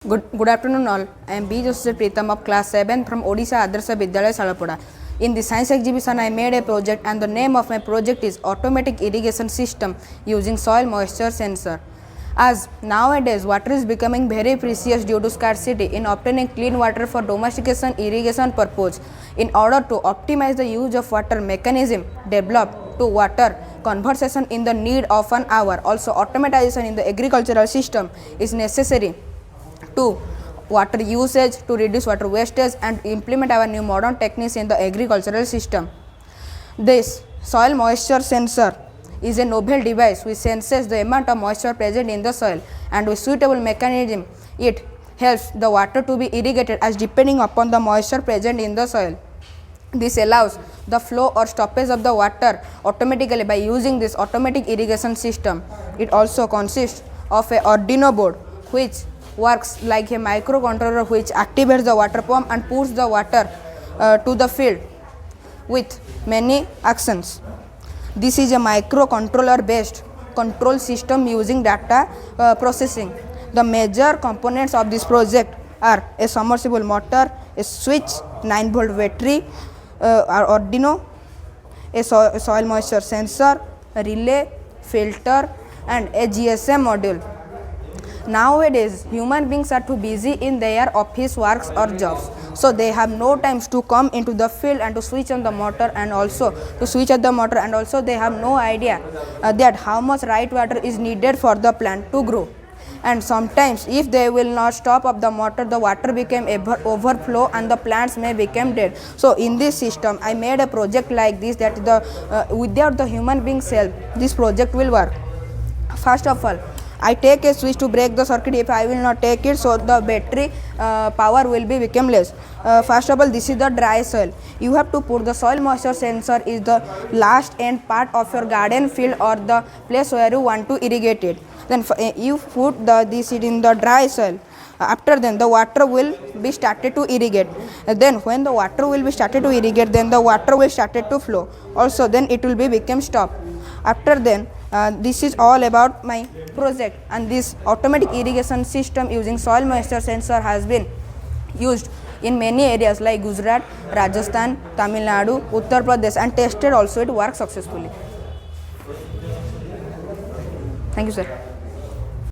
Good afternoon all. I am B. Joseph Pritham of class 7 from Odisha Adarsa Vidyalaya Salapoda. In the science exhibition I made a project and the name of my project is Automatic Irrigation System using Soil Moisture Sensor. As nowadays water is becoming very precious due to scarcity in obtaining clean water for domestication irrigation purpose. In order to optimize the use of water mechanism developed to water conservation in the need of an hour. Also automation in the agricultural system is necessary to water usage, to reduce water wastage and implement our new modern techniques in the agricultural system. This soil moisture sensor is a novel device which senses the amount of moisture present in the soil, and with suitable mechanism it helps the water to be irrigated as depending upon the moisture present in the soil. This allows the flow or stoppage of the water automatically by using this automatic irrigation system. It also consists of a Arduino board which works like a microcontroller which activates the water pump and pushes the water to the field with many actions. This is a microcontroller based control system using data processing. The major components of this project are a submersible motor, a switch, 9-volt battery, Arduino, a soil moisture sensor, a relay, filter and a GSM module. Nowadays, human beings are too busy in their office works or jobs, so they have no time to come into the field and to switch on the motor and also to switch at the motor, and also they have no idea that how much right water is needed for the plant to grow. And sometimes if they will not stop up the motor, the water became overflow and the plants may become dead. So in this system I made a project like this that without the human beings help this project will work. First of all, I take a switch to break the circuit. If I will not take it, so the battery power will be become less. First of all, this is the dry soil. You have to put the soil moisture sensor is the last end part of your garden field or the place where you want to irrigate it. Then you put this in the dry soil. After then the water will be started to irrigate. Then when the water will be started to irrigate, then the water will started to flow. Also then it will be become stop. After then this is all about my project, and this automatic irrigation system using soil moisture sensor has been used in many areas like Gujarat, Rajasthan, Tamil Nadu, Uttar Pradesh, and tested also. It works successfully. Thank you, sir.